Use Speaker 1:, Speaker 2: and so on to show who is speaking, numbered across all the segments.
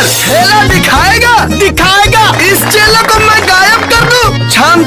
Speaker 1: Channel खेला दिखाएगा दिखाएगा। इस चैनल को मैं गायब कर दूं। छाम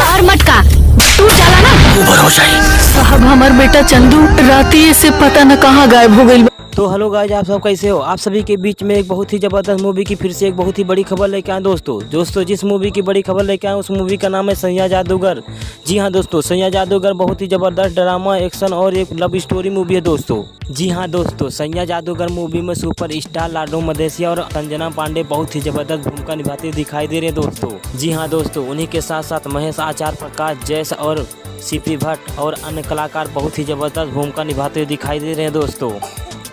Speaker 2: और मटका तू चला ना
Speaker 1: ऊपर हो जाए।
Speaker 3: साहब हमार बेटा चंदू राती से पता न कहाँ गायब हो गई।
Speaker 4: तो हेलो गाइज, आप सब कैसे हो। आप सभी के बीच में एक बहुत ही जबरदस्त मूवी की फिर से एक बहुत ही बड़ी खबर लेके आए दोस्तों जिस मूवी की बड़ी खबर लेके आए उस मूवी का नाम है सैया जादूगर। जी हाँ दोस्तों, सैया जादूगर बहुत ही जबरदस्त ड्रामा, एक्शन और एक लव स्टोरी मूवी है दोस्तों। जी हाँ दोस्तों, सैया जादूगर मूवी में सुपर स्टार लाडो मदेसिया और संजना पांडे बहुत ही जबरदस्त भूमिका निभाते दिखाई दे रहे हैं दोस्तों। जी हाँ दोस्तों, उन्हीं के साथ साथ महेश आचार्य, प्रकाश जैस और सीपी भट्ट और अन्य कलाकार बहुत ही जबरदस्त भूमिका निभाते दिखाई दे रहे हैं दोस्तों।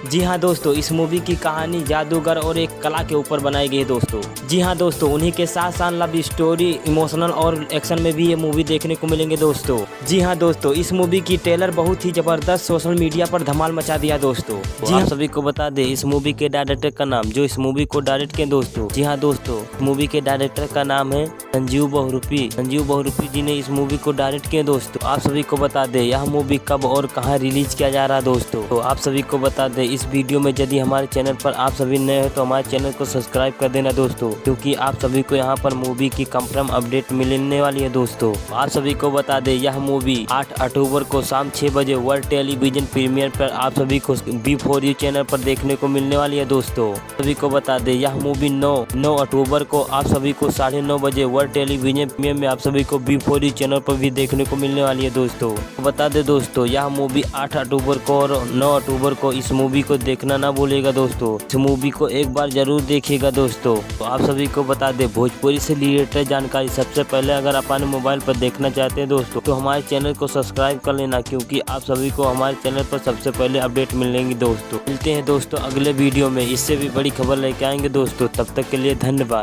Speaker 4: जी हाँ दोस्तों, इस मूवी की कहानी जादूगर और एक कला के ऊपर बनाई गई है दोस्तों। जी हाँ दोस्तों, उन्हीं के साथ साथ लव स्टोरी, इमोशनल और एक्शन में भी ये मूवी देखने को मिलेंगे दोस्तों। जी हाँ दोस्तों, इस मूवी की ट्रेलर बहुत ही जबरदस्त सोशल मीडिया पर धमाल मचा दिया दोस्तों। जी हाँ, सभी को बता दें इस मूवी के डायरेक्टर का नाम, जो इस मूवी को डायरेक्ट किए दोस्तों। जी हाँ दोस्तों, मूवी के डायरेक्टर का नाम है संजीव बहुरूपी जी ने इस मूवी को डायरेक्ट किए दोस्तों। आप सभी को बता दें यह मूवी कब और कहाँ रिलीज किया जा रहा है दोस्तों। तो आप सभी को बता दें इस वीडियो में यदि हमारे चैनल पर आप सभी नए हो तो हमारे चैनल को सब्सक्राइब कर देना दोस्तों, क्योंकि आप सभी को यहाँ पर मूवी की कंफर्म अपडेट मिलने वाली है दोस्तों। आप सभी को बता दें यह मूवी 8 अक्टूबर को शाम 6 बजे वर्ल्ड टेलीविजन प्रीमियर पर आप सभी को B4U चैनल पर देखने को मिलने वाली है दोस्तों। सभी को बता दें यह मूवी 9 अक्टूबर को आप सभी को 9:30 बजे वर्ल्ड टेलीविजन प्रीमियर में आप सभी को B4U चैनल पर भी देखने को मिलने वाली है दोस्तों। बता दें दोस्तों यह मूवी 8 अक्टूबर को और 9 अक्टूबर को इस मूवी को देखना ना भूलेगा दोस्तों। इस मूवी को एक बार जरूर देखिएगा दोस्तों। तो आप सभी को बता दें भोजपुरी से रिलेटेड जानकारी सबसे पहले अगर आप अपने मोबाइल पर देखना चाहते हैं दोस्तों तो हमारे चैनल को सब्सक्राइब कर लेना, क्योंकि आप सभी को हमारे चैनल पर सबसे पहले अपडेट मिलेंगी दोस्तों। मिलते हैं दोस्तों अगले वीडियो में, इससे भी बड़ी खबर लेके आएंगे दोस्तों। तब तक के लिए धन्यवाद।